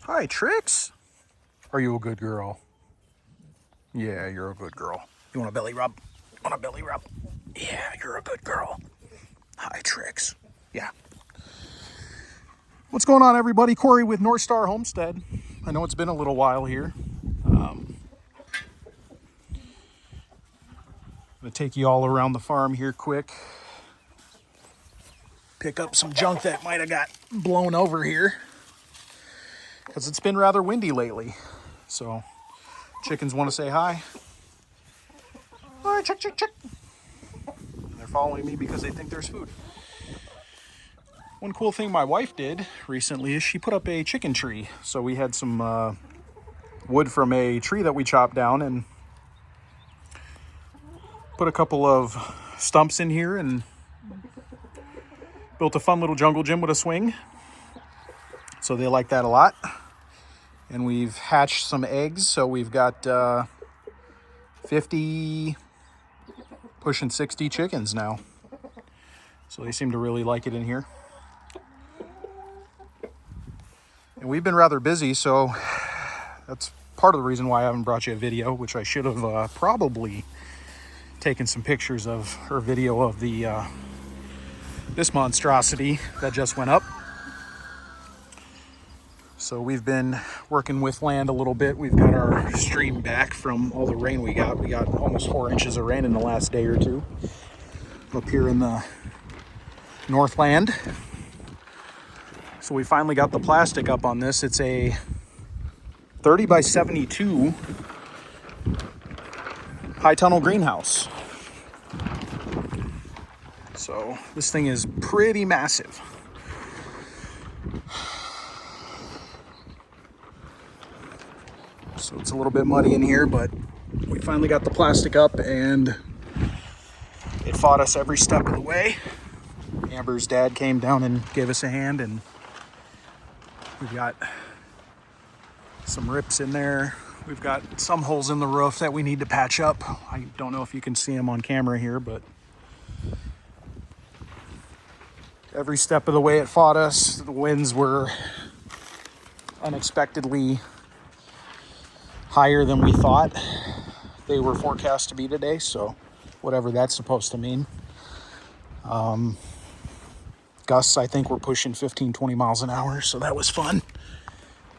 Hi, Trix. Are you a good girl? Yeah, you're a good girl. You want a belly rub? Want a belly rub? Yeah, you're a good girl. Hi, Trix. Yeah. What's going on, everybody? Corey with North Star Homestead. I know it's been a little while here. I'm going to take you all around the farm here quick. Pick up some junk that might have got blown over here, because it's been rather windy lately. So, chickens want to say hi. Hi, chick, chick, chick. They're following me because they think there's food. One cool thing my wife did recently is she put up a chicken tree. So we had some wood from a tree that we chopped down and put a couple of stumps in here and built a fun little jungle gym with a swing. So they like that a lot. And we've hatched some eggs. So we've got 50, pushing 60 chickens now. So they seem to really like it in here. And we've been rather busy, so that's part of the reason why I haven't brought you a video, which I should have probably taken some pictures of, or video of the this monstrosity that just went up. So we've been working with land a little bit. We've got our stream back from all the rain we got. We got almost 4 inches of rain in the last day or two up here in the Northland. So we finally got the plastic up on this. It's a 30 by 72 high tunnel greenhouse. So this thing is pretty massive. So it's a little bit muddy in here, but we finally got the plastic up and it fought us every step of the way. Amber's dad came down and gave us a hand, and we've got some rips in there. We've got some holes in the roof that we need to patch up. I don't know if you can see them on camera here, but every step of the way it fought us. The winds were unexpectedly higher than we thought they were forecast to be today, so whatever that's supposed to mean. Gusts, I think, were pushing 15, 20 miles an hour, so that was fun.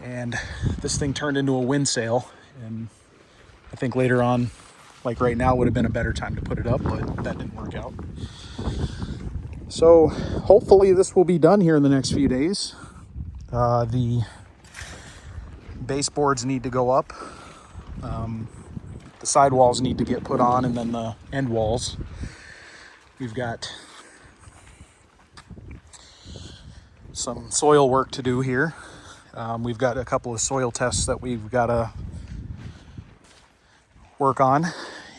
And this thing turned into a wind sail, and I think later on, like right now, would have been a better time to put it up, but that didn't work out. So hopefully this will be done here in the next few days. The baseboards need to go up. The side walls need to get put on, and then the end walls. We've got some soil work to do here. We've got a couple of soil tests that we've got to work on,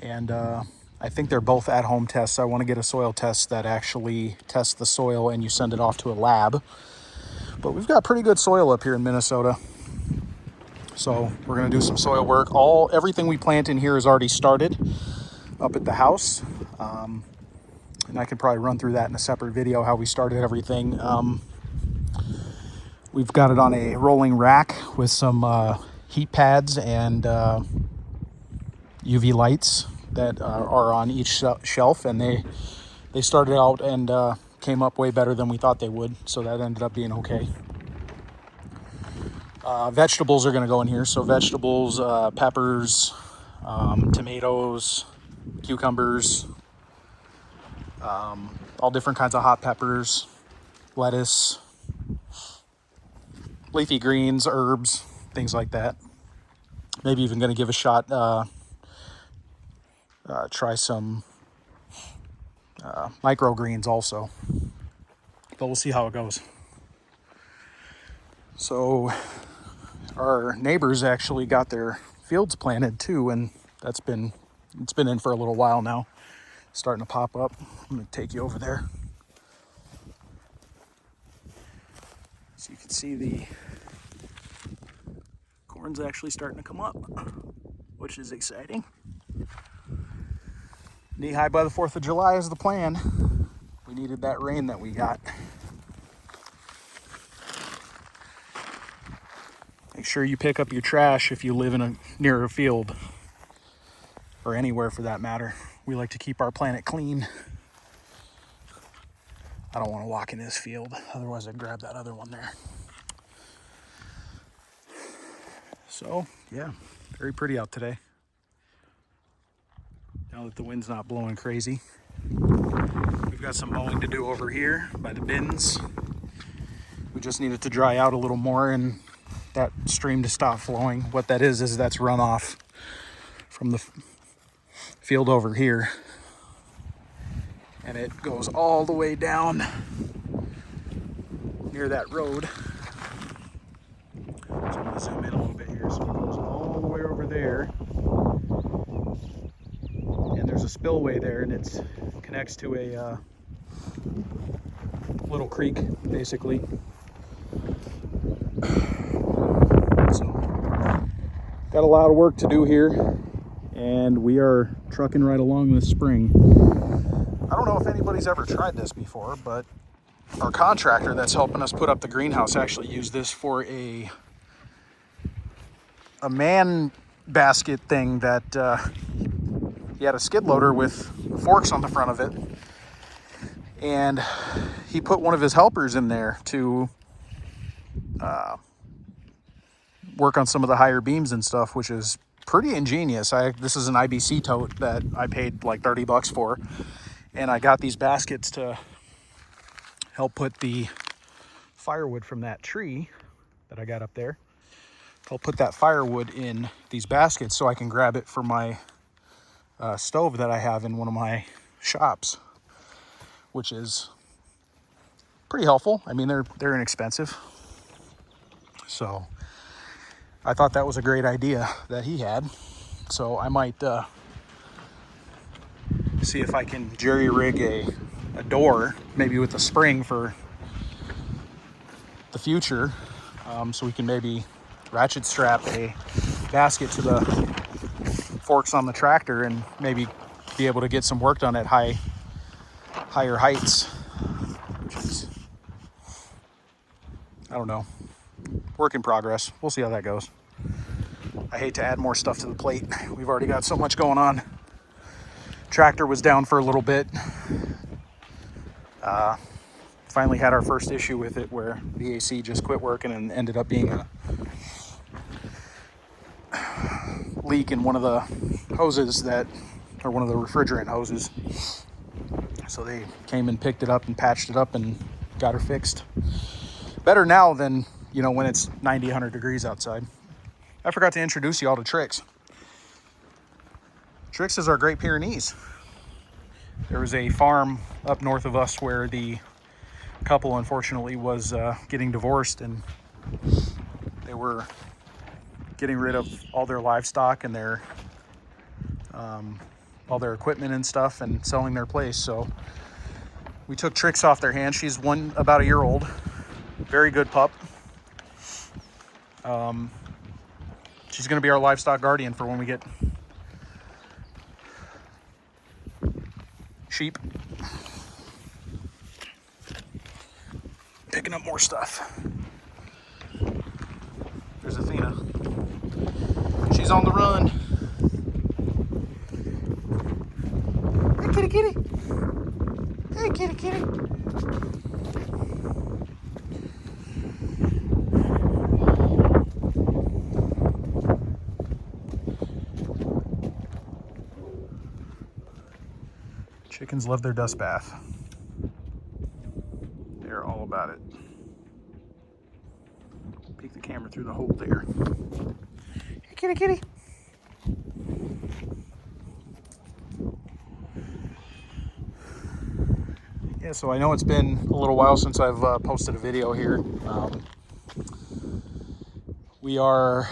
and I think they're both at-home tests. I want to get a soil test that actually tests the soil and you send it off to a lab. But we've got pretty good soil up here in Minnesota. So we're going to do some soil work. Everything we plant in here is already started up at the house. And I could probably run through that in a separate video, how we started everything. We've got it on a rolling rack with some heat pads and UV lights that are on each shelf. And they started out and came up way better than we thought they would. So that ended up being okay. Vegetables are going to go in here. So vegetables, peppers, tomatoes, cucumbers, all different kinds of hot peppers, lettuce, leafy greens, herbs, things like that. Maybe even going to give a shot, try some microgreens also. But we'll see how it goes. So our neighbors actually got their fields planted too, and it's been in for a little while now. Starting to pop up. I'm going to take you over there so you can see the corn's actually starting to come up, which is exciting. Knee-high by the 4th of July is the plan. We needed that rain that we got. Make sure you pick up your trash if you live near a field, or anywhere for that matter. We like to keep our planet clean. I don't want to walk in this field, otherwise I'd grab that other one there. So, yeah, very pretty out today. Now that the wind's not blowing crazy. We've got some mowing to do over here by the bins. We just need it to dry out a little more and that stream to stop flowing. What that is that's runoff from the field over here. And it goes all the way down near that road. So I'm gonna zoom in a little bit here. So it goes all the way over there. And there's a spillway there, and it connects to a little creek, basically. So, got a lot of work to do here, and we are trucking right along this spring. I don't know if anybody's ever tried this before, but our contractor that's helping us put up the greenhouse actually used this for a man basket thing that he had a skid loader with forks on the front of it, and he put one of his helpers in there to work on some of the higher beams and stuff, which is pretty ingenious. This is an IBC tote that I paid like $30 for, and I got these baskets to help put the firewood from that tree that I got up there. I'll put that firewood in these baskets so I can grab it for my stove that I have in one of my shops, which is pretty helpful. I mean, they're inexpensive. So I thought that was a great idea that he had. So I might see if I can jerry rig a door, maybe with a spring for the future, so we can maybe ratchet strap a basket to the forks on the tractor and maybe be able to get some work done at higher heights. Which is, I don't know, work in progress. We'll see how that goes. I hate to add more stuff to the plate. We've already got so much going on. Tractor was down for a little bit. Finally had our first issue with it where the AC just quit working and ended up being a leak in one of the hoses or one of the refrigerant hoses. So they came and picked it up and patched it up and got her fixed. Better now than, when it's 90, 100 degrees outside. I forgot to introduce you all to Trix. Trix is our Great Pyrenees. There was a farm up north of us where the couple unfortunately was getting divorced, and they were getting rid of all their livestock and their all their equipment and stuff and selling their place. So we took Trix off their hands. She's about a year old. Very good pup. She's going to be our livestock guardian for when we get sheep. Picking up more stuff. There's Athena. She's on the run. Hey, kitty, kitty. Hey, kitty, kitty. Chickens love their dust bath. They're all about it. Peek the camera through the hole there. Hey, kitty, kitty. Yeah, so I know it's been a little while since I've posted a video here. We are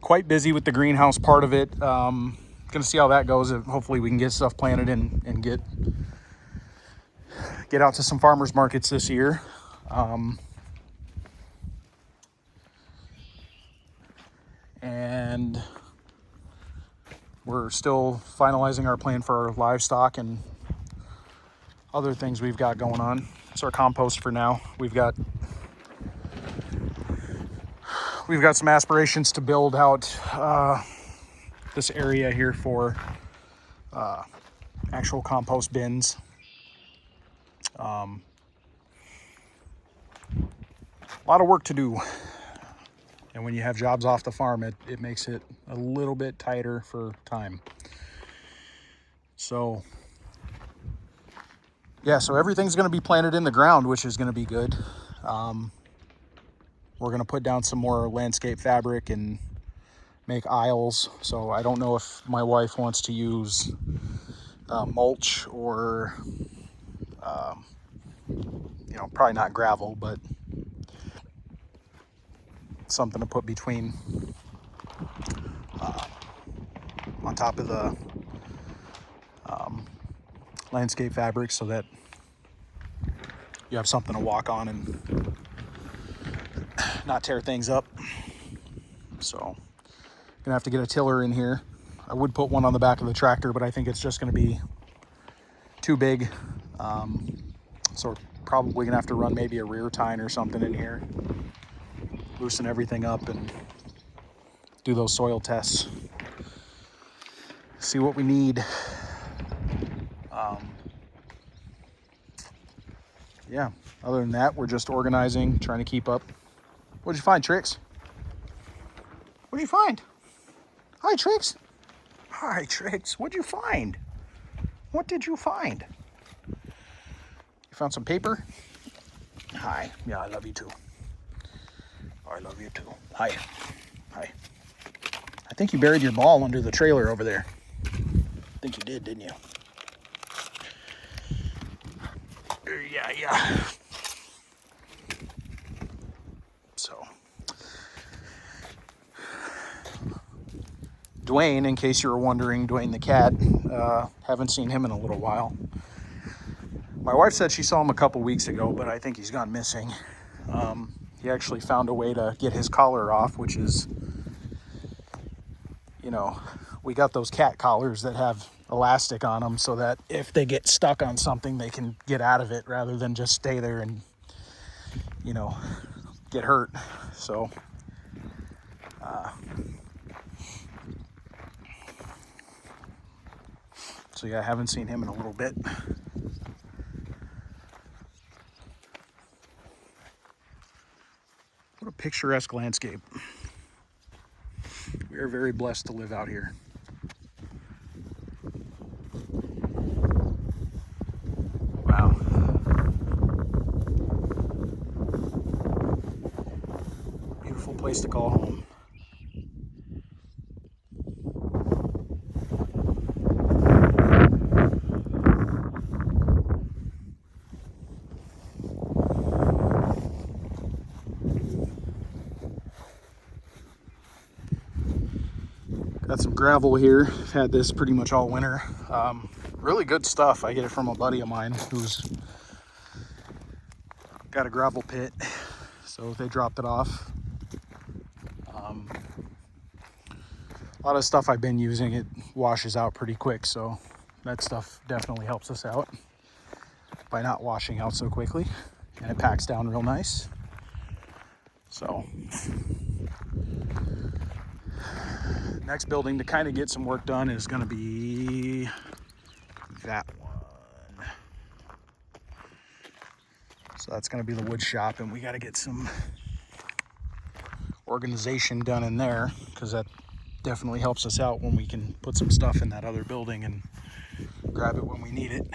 quite busy with the greenhouse part of it. Gonna see how that goes. Hopefully we can get stuff planted and get out to some farmers markets this year. And we're still finalizing our plan for our livestock and other things we've got going on. It's our compost for now. We've got we've got some aspirations to build out this area here for actual compost bins. A lot of work to do. And when you have jobs off the farm, it makes it a little bit tighter for time. So, yeah, so everything's going to be planted in the ground, which is going to be good. We're going to put down some more landscape fabric and make aisles. So I don't know if my wife wants to use mulch or, you know, probably not gravel, but something to put between on top of the landscape fabric so that you have something to walk on and not tear things up. So gonna have to get a tiller in here. I would put one on the back of the tractor, but I think it's just gonna be too big. So we're probably gonna have to run maybe a rear tine or something in here, loosen everything up and do those soil tests, see what we need. Yeah, other than that, we're just organizing, trying to keep up. What'd you find, Trix? What'd you find? Hi, Trix. Hi, Trix. What'd you find? What did you find? You found some paper? Hi. Yeah, I love you too. I love you too. Hi. Hi. I think you buried your ball under the trailer over there. I think you did, didn't you? Yeah. So, Dwayne, in case you were wondering, Dwayne the cat, haven't seen him in a little while. My wife said she saw him a couple weeks ago, but I think he's gone missing. He actually found a way to get his collar off, which is, you know, we got those cat collars that have elastic on them so that if they get stuck on something, they can get out of it rather than just stay there and, you know, get hurt. So, yeah, I haven't seen him in a little bit. What a picturesque landscape. We are very blessed to live out here. Wow. Beautiful place to call home. Got some gravel here. I've had this pretty much all winter. Really good stuff. I get it from a buddy of mine who's got a gravel pit. So they dropped it off. A lot of stuff I've been using, it washes out pretty quick. So that stuff definitely helps us out by not washing out so quickly. And it packs down real nice. So next building to kind of get some work done is going to be that one. So that's going to be the wood shop, and we got to get some organization done in there because that definitely helps us out when we can put some stuff in that other building and grab it when we need it.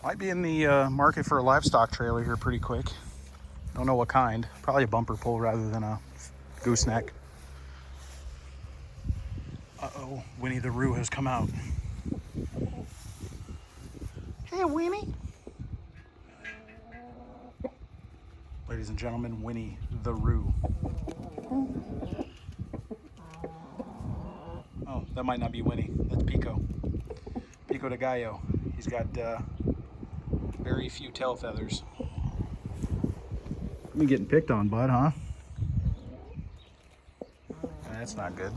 Might be in the market for a livestock trailer here pretty quick. Don't know what kind. Probably a bumper pull rather than a gooseneck. Uh-oh, Winnie the Roo has come out. Hey, Winnie. Ladies and gentlemen, Winnie the Roo. Oh, that might not be Winnie. That's Pico. Pico de Gallo. He's got very few tail feathers. Me getting picked on, bud, huh? That's not good.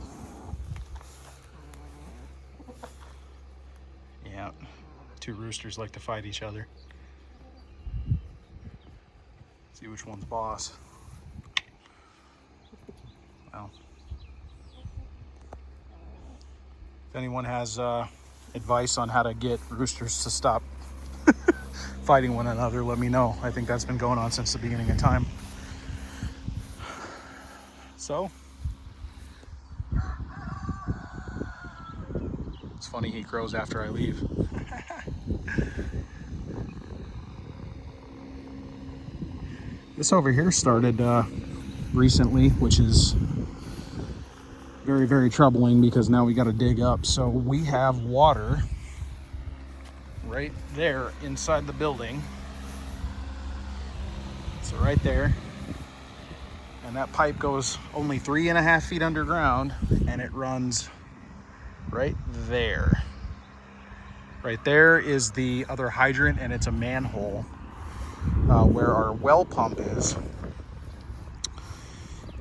Yeah, two roosters like to fight each other. See which one's boss. Well, if anyone has advice on how to get roosters to stop fighting one another, let me know. I think that's been going on since the beginning of time. So, it's funny he crows after I leave. This over here started recently, which is very, very troubling because now we got to dig up. So we have water right there inside the building. So right there. And that pipe goes only 3.5 feet underground, and it runs right there. Right there is the other hydrant, and it's a manhole where our well pump is.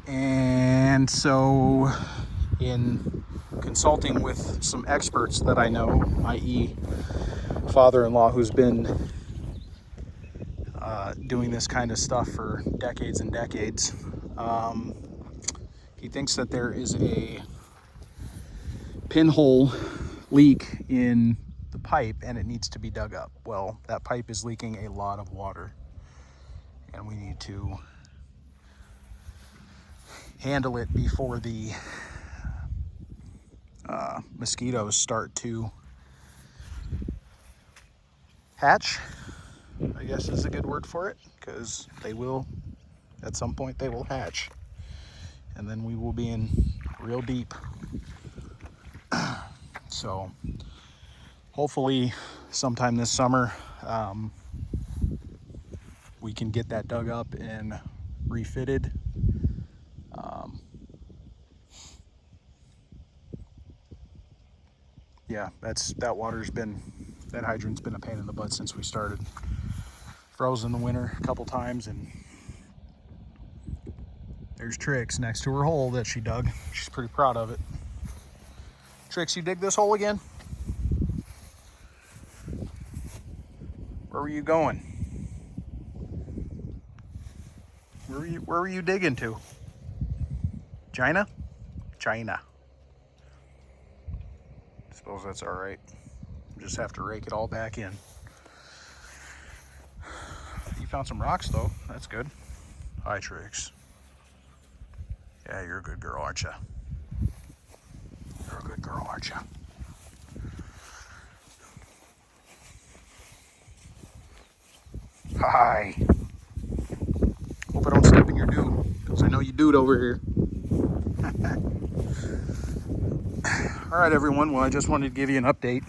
And so in consulting with some experts that I know, i.e. father-in-law who's been doing this kind of stuff for decades and decades, he thinks that there is a pinhole leak in the pipe and it needs to be dug up. Well, that pipe is leaking a lot of water, and we need to handle it before the mosquitoes start to hatch, I guess is a good word for it, because they will, at some point they will hatch, and then we will be in real deep. So hopefully sometime this summer we can get that dug up and refitted. Yeah, that hydrant's been a pain in the butt since we started. Frozen the winter a couple times, and there's Trix next to her hole that she dug. She's pretty proud of it. Trix, you dig this hole again? Where were you going? Where were you digging to? China? China. Suppose that's all right. Just have to rake it all back in. You found some rocks though. That's good. Hi, Trix. Yeah, you're a good girl, aren't you? You're a good girl, aren't you? Hi. Hope I don't step in your dude, because I know you dude over here. All right, everyone. Well, I just wanted to give you an update.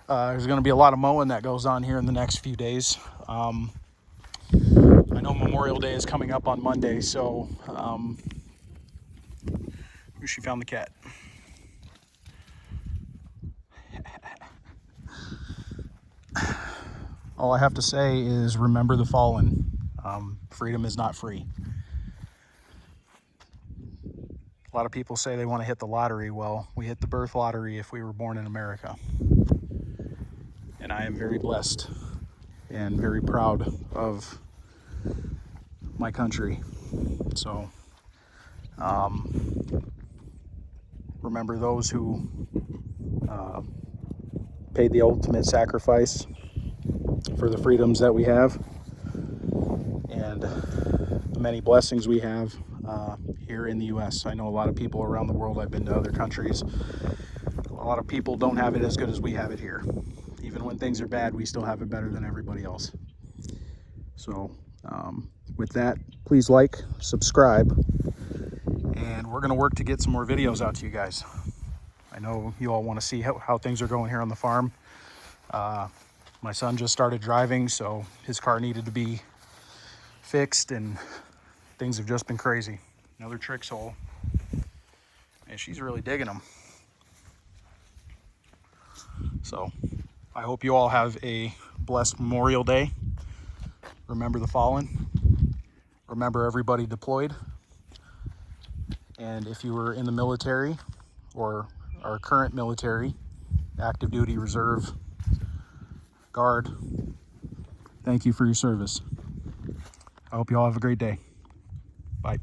There's going to be a lot of mowing that goes on here in the next few days. I know Memorial Day is coming up on Monday, so she found the cat. All I have to say is remember the fallen. Freedom is not free. A lot of people say they want to hit the lottery. Well, we hit the birth lottery if we were born in America. And I am very blessed and very proud of my country. So, remember those who paid the ultimate sacrifice for the freedoms that we have and the many blessings we have here in the U.S. I know a lot of people around the world. I've been to other countries. A lot of people don't have it as good as we have it here. Even when things are bad, we still have it better than everybody else. So with that, please like, subscribe, and we're going to work to get some more videos out to you guys. I know you all want to see how things are going here on the farm. My son just started driving, so his car needed to be fixed, and things have just been crazy. Another Trix hole, and she's really digging them. So I hope you all have a blessed Memorial Day. Remember the fallen. Remember everybody deployed. And if you were in the military or are current military, active duty, reserve, guard, thank you for your service. I hope you all have a great day. Bye.